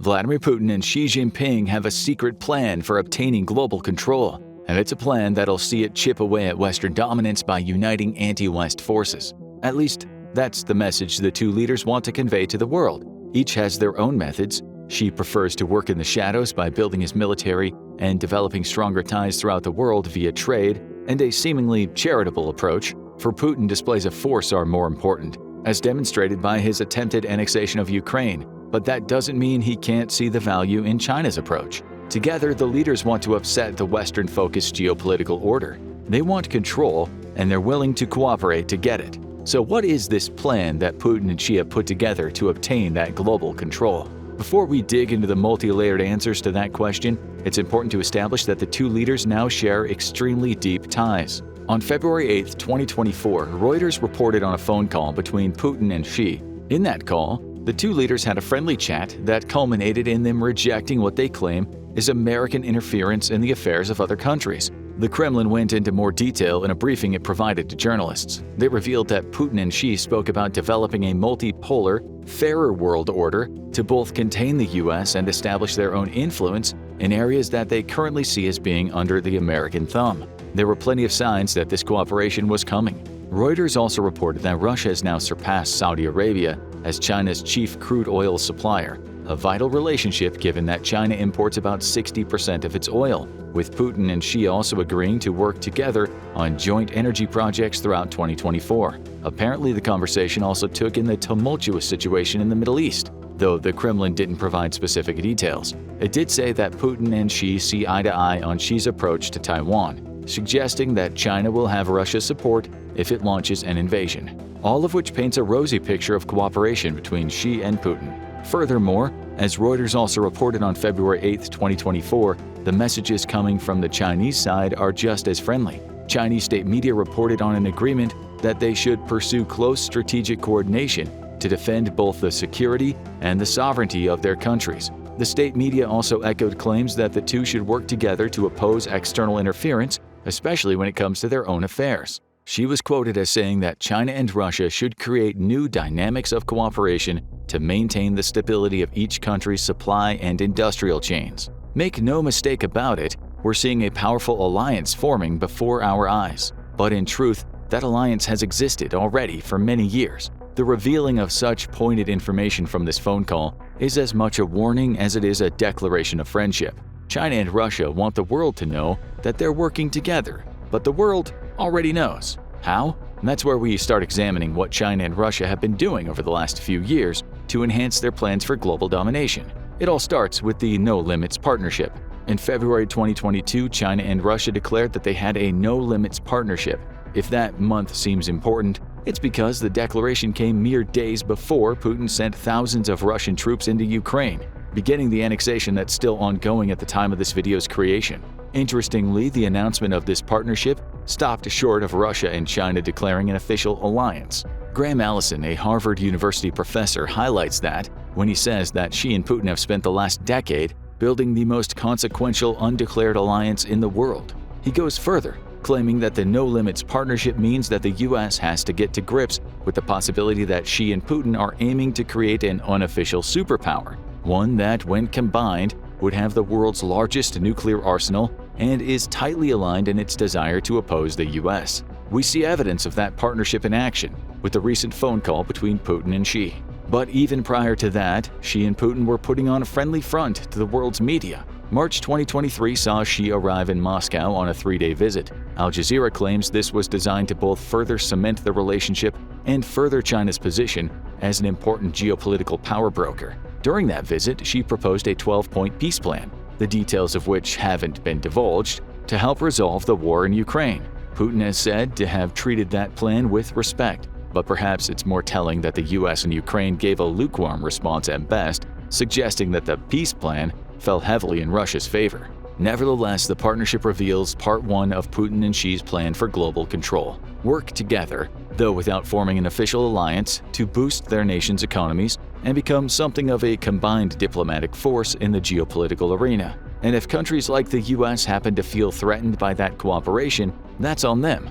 Vladimir Putin and Xi Jinping have a secret plan for obtaining global control, and it's a plan that'll see it chip away at Western dominance by uniting anti-West forces. At least, that's the message the two leaders want to convey to the world. Each has their own methods. Xi prefers to work in the shadows by building his military and developing stronger ties throughout the world via trade and a seemingly charitable approach. For Putin, displays of force are more important, as demonstrated by his attempted annexation of Ukraine. But that doesn't mean he can't see the value in China's approach. Together, the leaders want to upset the Western-focused geopolitical order. They want control, and they're willing to cooperate to get it. So what is this plan that Putin and Xi have put together to obtain that global control? Before we dig into the multi-layered answers to that question, it's important to establish that the two leaders now share extremely deep ties. On February 8, 2024, Reuters reported on a phone call between Putin and Xi. In that call, the two leaders had a friendly chat that culminated in them rejecting what they claim is American interference in the affairs of other countries. The Kremlin went into more detail in a briefing it provided to journalists. They revealed that Putin and Xi spoke about developing a multipolar, fairer world order to both contain the U.S. and establish their own influence in areas that they currently see as being under the American thumb. There were plenty of signs that this cooperation was coming. Reuters also reported that Russia has now surpassed Saudi Arabia as China's chief crude oil supplier, a vital relationship given that China imports about 60% of its oil, with Putin and Xi also agreeing to work together on joint energy projects throughout 2024. Apparently, the conversation also took in the tumultuous situation in the Middle East, though the Kremlin didn't provide specific details. It did say that Putin and Xi see eye to eye on Xi's approach to Taiwan, suggesting that China will have Russia's support if it launches an invasion, all of which paints a rosy picture of cooperation between Xi and Putin. Furthermore, as Reuters also reported on February 8, 2024, the messages coming from the Chinese side are just as friendly. Chinese state media reported on an agreement that they should pursue close strategic coordination to defend both the security and the sovereignty of their countries. The state media also echoed claims that the two should work together to oppose external interference, especially when it comes to their own affairs. Xi was quoted as saying that China and Russia should create new dynamics of cooperation to maintain the stability of each country's supply and industrial chains. Make no mistake about it, we're seeing a powerful alliance forming before our eyes. But in truth, that alliance has existed already for many years. The revealing of such pointed information from this phone call is as much a warning as it is a declaration of friendship. China and Russia want the world to know that they're working together, but the world already knows. How? That's where we start examining what China and Russia have been doing over the last few years to enhance their plans for global domination. It all starts with the No Limits Partnership. In February 2022, China and Russia declared that they had a No Limits Partnership. If that month seems important, it's because the declaration came mere days before Putin sent thousands of Russian troops into Ukraine, beginning the annexation that's still ongoing at the time of this video's creation. Interestingly, the announcement of this partnership stopped short of Russia and China declaring an official alliance. Graham Allison, a Harvard University professor, highlights that when he says that Xi and Putin have spent the last decade building the most consequential undeclared alliance in the world. He goes further, claiming that the No Limits Partnership means that the U.S. has to get to grips with the possibility that Xi and Putin are aiming to create an unofficial superpower, one that, when combined, would have the world's largest nuclear arsenal and is tightly aligned in its desire to oppose the U.S. We see evidence of that partnership in action with the recent phone call between Putin and Xi. But even prior to that, Xi and Putin were putting on a friendly front to the world's media. March 2023 saw Xi arrive in Moscow on a 3-day visit. Al Jazeera claims this was designed to both further cement the relationship and further China's position as an important geopolitical power broker. During that visit, Xi proposed a 12-point peace plan, the details of which haven't been divulged, to help resolve the war in Ukraine. Putin is said to have treated that plan with respect, but perhaps it's more telling that the US and Ukraine gave a lukewarm response at best, suggesting that the peace plan fell heavily in Russia's favor. Nevertheless, the partnership reveals part one of Putin and Xi's plan for global control. Work together, though without forming an official alliance, to boost their nations' economies and become something of a combined diplomatic force in the geopolitical arena. And if countries like the US happen to feel threatened by that cooperation, that's on them.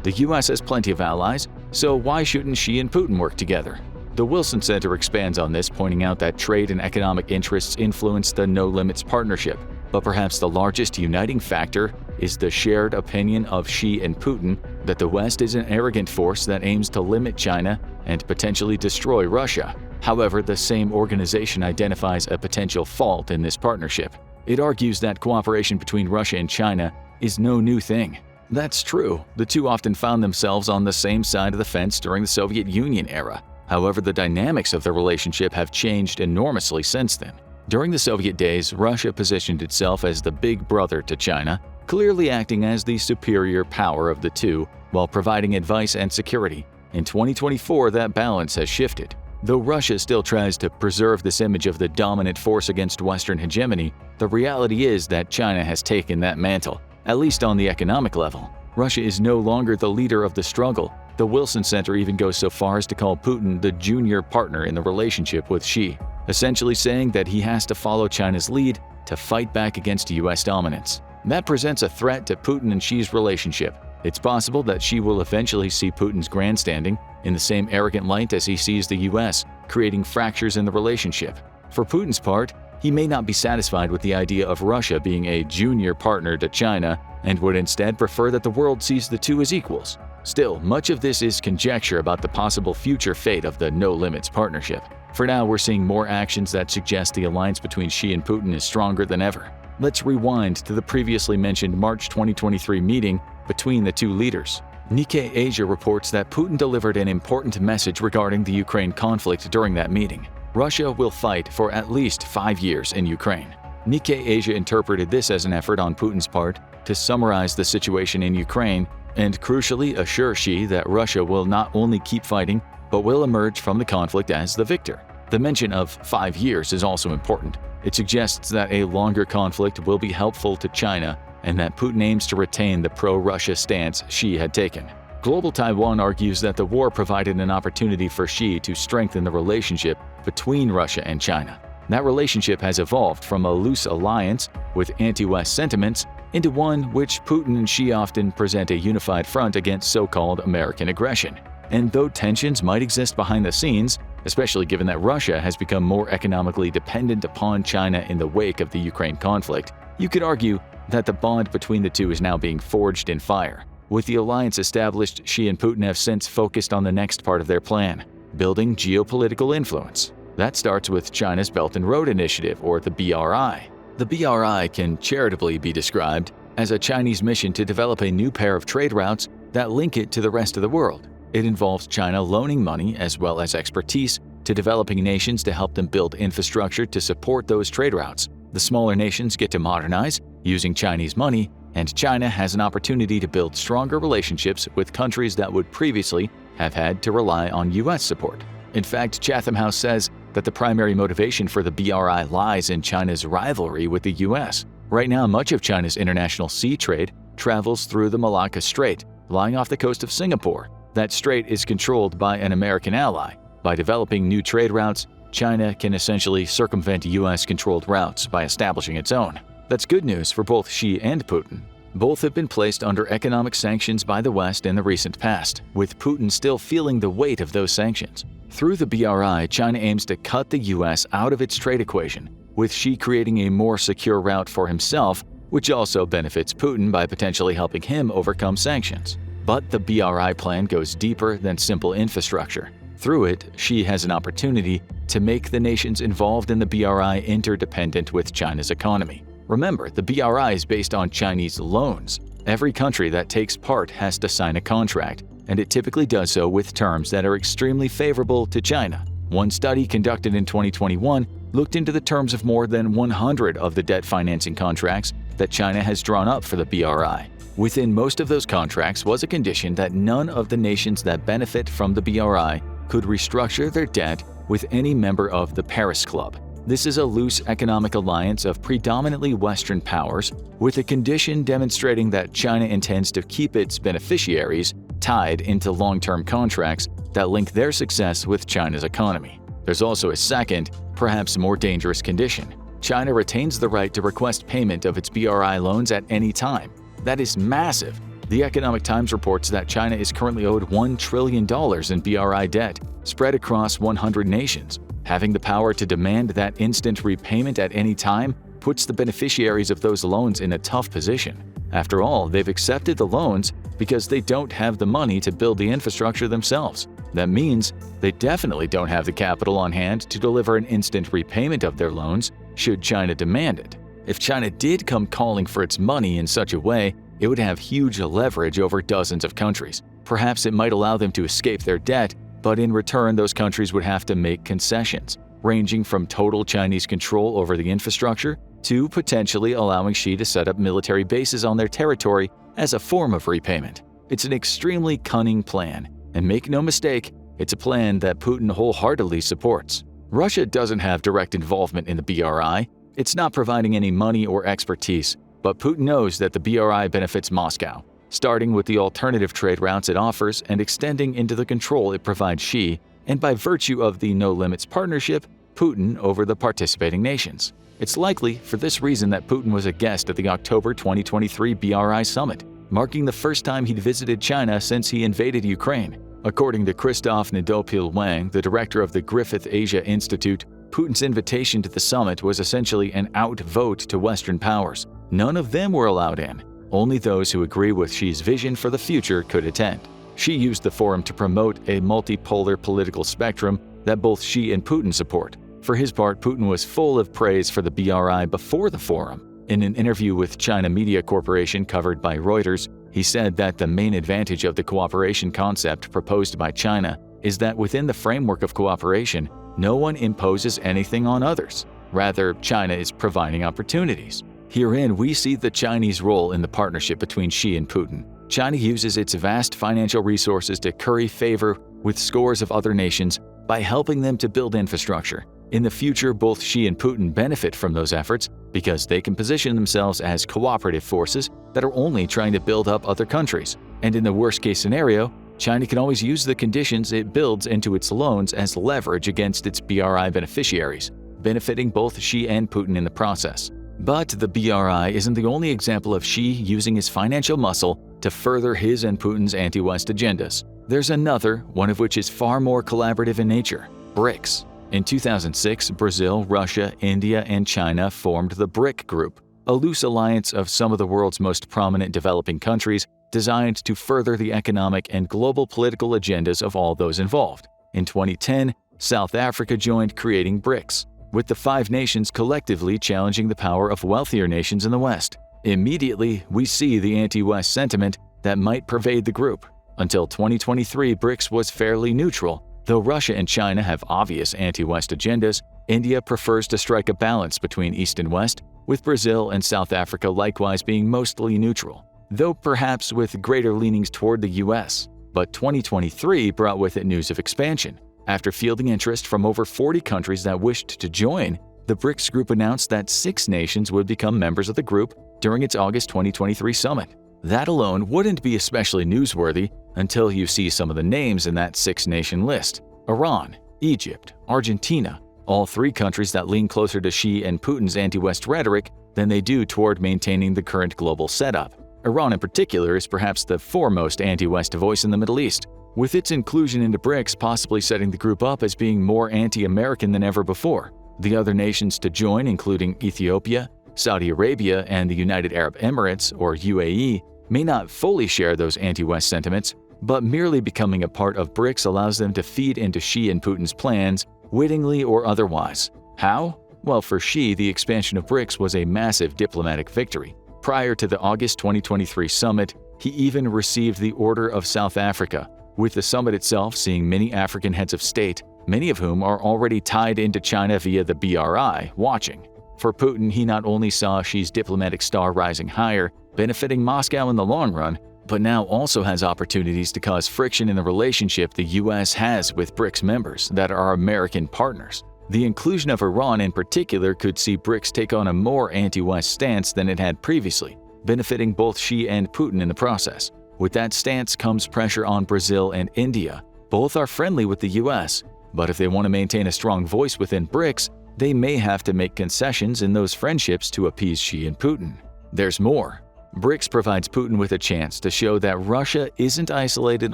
The US has plenty of allies, so why shouldn't Xi and Putin work together? The Wilson Center expands on this, pointing out that trade and economic interests influence the No Limits partnership, but perhaps the largest uniting factor is the shared opinion of Xi and Putin that the West is an arrogant force that aims to limit China and potentially destroy Russia. However, the same organization identifies a potential fault in this partnership. It argues that cooperation between Russia and China is no new thing. That's true. The two often found themselves on the same side of the fence during the Soviet Union era. However, the dynamics of the relationship have changed enormously since then. During the Soviet days, Russia positioned itself as the big brother to China, clearly acting as the superior power of the two while providing advice and security. In 2024, that balance has shifted. Though Russia still tries to preserve this image of the dominant force against Western hegemony, the reality is that China has taken that mantle, at least on the economic level. Russia is no longer the leader of the struggle. The Wilson Center even goes so far as to call Putin the junior partner in the relationship with Xi, essentially saying that he has to follow China's lead to fight back against U.S. dominance. That presents a threat to Putin and Xi's relationship. It's possible that Xi will eventually see Putin's grandstanding in the same arrogant light as he sees the U.S., creating fractures in the relationship. For Putin's part, he may not be satisfied with the idea of Russia being a junior partner to China and would instead prefer that the world sees the two as equals. Still, much of this is conjecture about the possible future fate of the No Limits partnership. For now, we're seeing more actions that suggest the alliance between Xi and Putin is stronger than ever. Let's rewind to the previously mentioned March 2023 meeting between the two leaders. Nikkei Asia reports that Putin delivered an important message regarding the Ukraine conflict during that meeting. Russia will fight for at least 5 years in Ukraine. Nikkei Asia interpreted this as an effort on Putin's part to summarize the situation in Ukraine and crucially assure Xi that Russia will not only keep fighting, but will emerge from the conflict as the victor. The mention of 5 years is also important. It suggests that a longer conflict will be helpful to China and that Putin aims to retain the pro-Russia stance Xi had taken. Global Taiwan argues that the war provided an opportunity for Xi to strengthen the relationship between Russia and China. That relationship has evolved from a loose alliance with anti-West sentiments into one which Putin and Xi often present a unified front against so-called American aggression. And though tensions might exist behind the scenes, especially given that Russia has become more economically dependent upon China in the wake of the Ukraine conflict, you could argue that the bond between the two is now being forged in fire. With the alliance established, Xi and Putin have since focused on the next part of their plan, building geopolitical influence. That starts with China's Belt and Road Initiative, or the BRI. The BRI can charitably be described as a Chinese mission to develop a new pair of trade routes that link it to the rest of the world. It involves China loaning money as well as expertise to developing nations to help them build infrastructure to support those trade routes. The smaller nations get to modernize using Chinese money, and China has an opportunity to build stronger relationships with countries that would previously have had to rely on U.S. support. In fact, Chatham House says that the primary motivation for the BRI lies in China's rivalry with the U.S. Right now, much of China's international sea trade travels through the Malacca Strait, lying off the coast of Singapore. That strait is controlled by an American ally. By developing new trade routes, China can essentially circumvent U.S.-controlled routes by establishing its own. That's good news for both Xi and Putin. Both have been placed under economic sanctions by the West in the recent past, with Putin still feeling the weight of those sanctions. Through the BRI, China aims to cut the U.S. out of its trade equation, with Xi creating a more secure route for himself, which also benefits Putin by potentially helping him overcome sanctions. But the BRI plan goes deeper than simple infrastructure. Through it, Xi has an opportunity to make the nations involved in the BRI interdependent with China's economy. Remember, the BRI is based on Chinese loans. Every country that takes part has to sign a contract, and it typically does so with terms that are extremely favorable to China. One study conducted in 2021 looked into the terms of more than 100 of the debt financing contracts that China has drawn up for the BRI. Within most of those contracts was a condition that none of the nations that benefit from the BRI could restructure their debt with any member of the Paris Club. This is a loose economic alliance of predominantly Western powers, with a condition demonstrating that China intends to keep its beneficiaries tied into long-term contracts that link their success with China's economy. There's also a second, perhaps more dangerous condition. China retains the right to request payment of its BRI loans at any time. That is massive. The Economic Times reports that China is currently owed $1 trillion in BRI debt, spread across 100 nations. Having the power to demand that instant repayment at any time puts the beneficiaries of those loans in a tough position. After all, they've accepted the loans because they don't have the money to build the infrastructure themselves. That means they definitely don't have the capital on hand to deliver an instant repayment of their loans should China demand it. If China did come calling for its money in such a way, it would have huge leverage over dozens of countries. Perhaps it might allow them to escape their debt, but in return those countries would have to make concessions, ranging from total Chinese control over the infrastructure to potentially allowing Xi to set up military bases on their territory as a form of repayment. It's an extremely cunning plan, and make no mistake, it's a plan that Putin wholeheartedly supports. Russia doesn't have direct involvement in the BRI. It's not providing any money or expertise, but Putin knows that the BRI benefits Moscow, starting with the alternative trade routes it offers and extending into the control it provides Xi, and by virtue of the No Limits partnership, Putin over the participating nations. It's likely for this reason that Putin was a guest at the October 2023 BRI summit, marking the first time he'd visited China since he invaded Ukraine. According to Christoph Nadeau-Pilwang, the director of the Griffith Asia Institute, Putin's invitation to the summit was essentially an outvote to Western powers. None of them were allowed in. Only those who agree with Xi's vision for the future could attend. Xi used the forum to promote a multipolar political spectrum that both Xi and Putin support. For his part, Putin was full of praise for the BRI before the forum. In an interview with China Media Corporation covered by Reuters, he said that the main advantage of the cooperation concept proposed by China is that within the framework of cooperation, no one imposes anything on others. Rather, China is providing opportunities. Herein, we see the Chinese role in the partnership between Xi and Putin. China uses its vast financial resources to curry favor with scores of other nations by helping them to build infrastructure. In the future, both Xi and Putin benefit from those efforts because they can position themselves as cooperative forces that are only trying to build up other countries. And in the worst-case scenario, China can always use the conditions it builds into its loans as leverage against its BRI beneficiaries, benefiting both Xi and Putin in the process. But the BRI isn't the only example of Xi using his financial muscle to further his and Putin's anti-West agendas. There's another, one of which is far more collaborative in nature: BRICS. In 2006, Brazil, Russia, India, and China formed the BRIC Group, a loose alliance of some of the world's most prominent developing countries designed to further the economic and global political agendas of all those involved. In 2010, South Africa joined, creating BRICS, with the 5 nations collectively challenging the power of wealthier nations in the West. Immediately, we see the anti-West sentiment that might pervade the group. Until 2023, BRICS was fairly neutral. Though Russia and China have obvious anti-West agendas, India prefers to strike a balance between East and West, with Brazil and South Africa likewise being mostly neutral, though perhaps with greater leanings toward the US. But 2023 brought with it news of expansion. After fielding interest from over 40 countries that wished to join, the BRICS group announced that 6 nations would become members of the group during its August 2023 summit. That alone wouldn't be especially newsworthy until you see some of the names in that 6-nation list: Iran, Egypt, Argentina, all 3 countries that lean closer to Xi and Putin's anti-West rhetoric than they do toward maintaining the current global setup. Iran in particular is perhaps the foremost anti-West voice in the Middle East, with its inclusion into BRICS possibly setting the group up as being more anti-American than ever before. The other nations to join, including Ethiopia, Saudi Arabia, and the United Arab Emirates, or UAE, may not fully share those anti-West sentiments, but merely becoming a part of BRICS allows them to feed into Xi and Putin's plans, wittingly or otherwise. How? Well, for Xi, the expansion of BRICS was a massive diplomatic victory. Prior to the August 2023 summit, he even received the Order of South Africa, with the summit itself seeing many African heads of state, many of whom are already tied into China via the BRI, watching. For Putin, he not only saw Xi's diplomatic star rising higher, benefiting Moscow in the long run, but now also has opportunities to cause friction in the relationship the US has with BRICS members that are American partners. The inclusion of Iran in particular could see BRICS take on a more anti-West stance than it had previously, benefiting both Xi and Putin in the process. With that stance comes pressure on Brazil and India. Both are friendly with the US, but if they want to maintain a strong voice within BRICS, they may have to make concessions in those friendships to appease Xi and Putin. There's more. BRICS provides Putin with a chance to show that Russia isn't isolated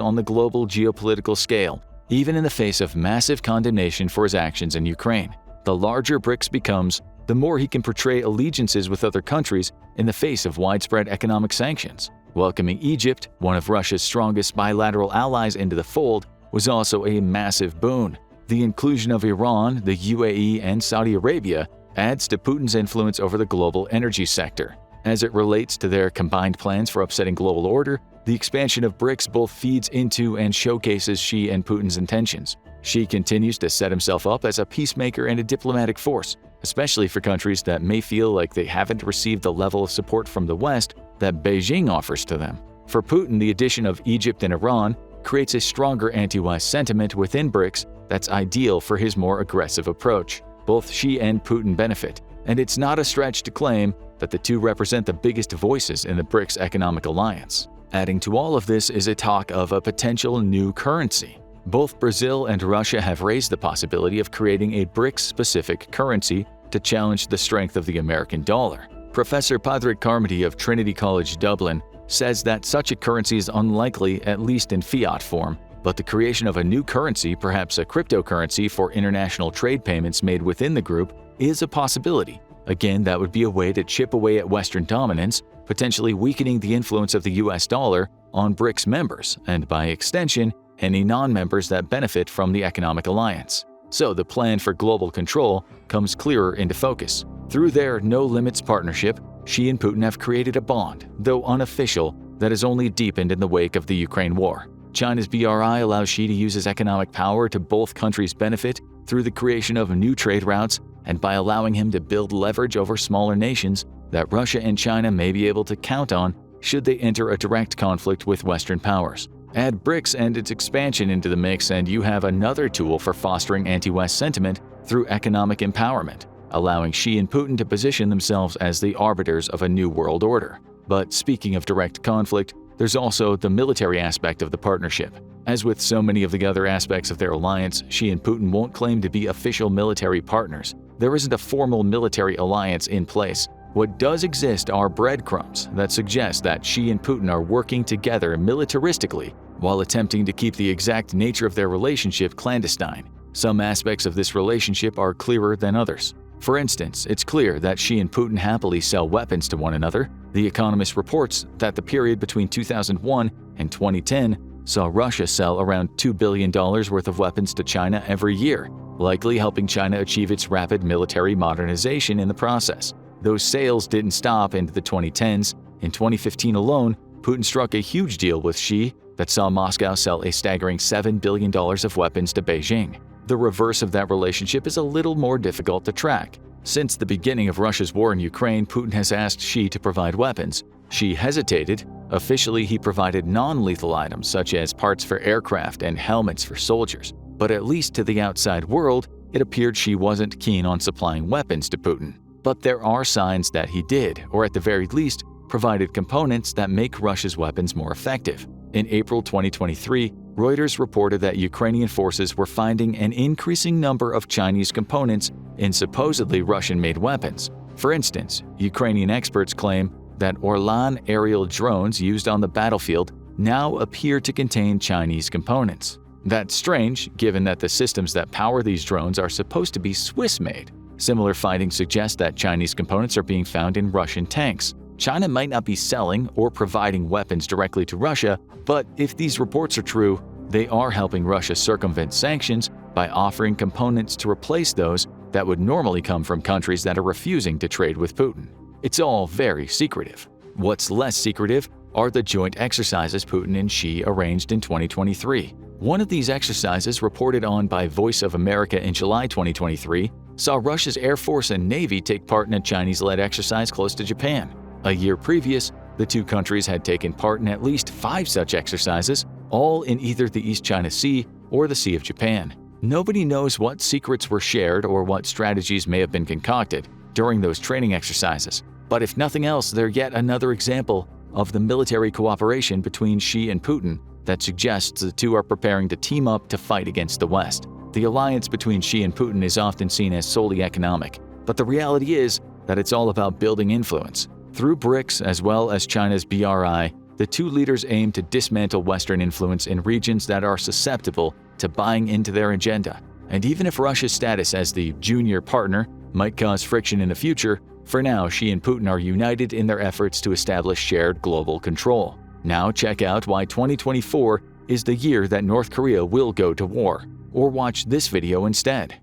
on the global geopolitical scale, Even in the face of massive condemnation for his actions in Ukraine, the larger BRICS becomes, the more he can portray allegiances with other countries in the face of widespread economic sanctions. Welcoming Egypt, one of Russia's strongest bilateral allies, into the fold was also a massive boon. The inclusion of Iran, the UAE, and Saudi Arabia adds to Putin's influence over the global energy sector. As it relates to their combined plans for upsetting global order, the expansion of BRICS both feeds into and showcases Xi and Putin's intentions. Xi continues to set himself up as a peacemaker and a diplomatic force, especially for countries that may feel like they haven't received the level of support from the West that Beijing offers to them. For Putin, the addition of Egypt and Iran creates a stronger anti-West sentiment within BRICS that's ideal for his more aggressive approach. Both Xi and Putin benefit, and it's not a stretch to claim that the two represent the biggest voices in the BRICS economic alliance. Adding to all of this is a talk of a potential new currency. Both Brazil and Russia have raised the possibility of creating a BRICS-specific currency to challenge the strength of the American dollar. Professor Padraig Carmody of Trinity College Dublin says that such a currency is unlikely, at least in fiat form, but the creation of a new currency, perhaps a cryptocurrency for international trade payments made within the group, is a possibility. Again, that would be a way to chip away at Western dominance, potentially weakening the influence of the US dollar on BRICS members, and by extension, any non-members that benefit from the economic alliance. So the plan for global control comes clearer into focus. Through their No Limits partnership, Xi and Putin have created a bond, though unofficial, that has only deepened in the wake of the Ukraine war. China's BRI allows Xi to use his economic power to both countries' benefit through the creation of new trade routes and by allowing him to build leverage over smaller nations that Russia and China may be able to count on should they enter a direct conflict with Western powers. Add BRICS and its expansion into the mix and you have another tool for fostering anti-West sentiment through economic empowerment, allowing Xi and Putin to position themselves as the arbiters of a new world order. But speaking of direct conflict, there's also the military aspect of the partnership. As with so many of the other aspects of their alliance, Xi and Putin won't claim to be official military partners. There isn't a formal military alliance in place. What does exist are breadcrumbs that suggest that Xi and Putin are working together militaristically while attempting to keep the exact nature of their relationship clandestine. Some aspects of this relationship are clearer than others. For instance, it's clear that Xi and Putin happily sell weapons to one another. The Economist reports that the period between 2001 and 2010 saw Russia sell around $2 billion worth of weapons to China every year, likely helping China achieve its rapid military modernization in the process. Those sales didn't stop into the 2010s. In 2015 alone, Putin struck a huge deal with Xi that saw Moscow sell a staggering $7 billion of weapons to Beijing. The reverse of that relationship is a little more difficult to track. Since the beginning of Russia's war in Ukraine, Putin has asked Xi to provide weapons. Xi hesitated. Officially, he provided non-lethal items such as parts for aircraft and helmets for soldiers. But at least to the outside world, it appeared Xi wasn't keen on supplying weapons to Putin. But there are signs that he did, or at the very least, provided components that make Russia's weapons more effective. In April 2023, Reuters reported that Ukrainian forces were finding an increasing number of Chinese components in supposedly Russian-made weapons. For instance, Ukrainian experts claim that Orlan aerial drones used on the battlefield now appear to contain Chinese components. That's strange, given that the systems that power these drones are supposed to be Swiss-made. Similar findings suggest that Chinese components are being found in Russian tanks. China might not be selling or providing weapons directly to Russia, but if these reports are true, they are helping Russia circumvent sanctions by offering components to replace those that would normally come from countries that are refusing to trade with Putin. It's all very secretive. What's less secretive are the joint exercises Putin and Xi arranged in 2023. One of these exercises, reported on by Voice of America in July 2023, saw Russia's Air Force and Navy take part in a Chinese-led exercise close to Japan. A year previous, the two countries had taken part in at least 5 such exercises, all in either the East China Sea or the Sea of Japan. Nobody knows what secrets were shared or what strategies may have been concocted during those training exercises. But if nothing else, they're yet another example of the military cooperation between Xi and Putin that suggests the two are preparing to team up to fight against the West. The alliance between Xi and Putin is often seen as solely economic, but the reality is that it's all about building influence. Through BRICS as well as China's BRI, The two leaders aim to dismantle Western influence in regions that are susceptible to buying into their agenda. And even if Russia's status as the junior partner might cause friction in the future, for now Xi and Putin are united in their efforts to establish shared global control. Now check out why 2024 is the year that North Korea will go to war, or watch this video instead.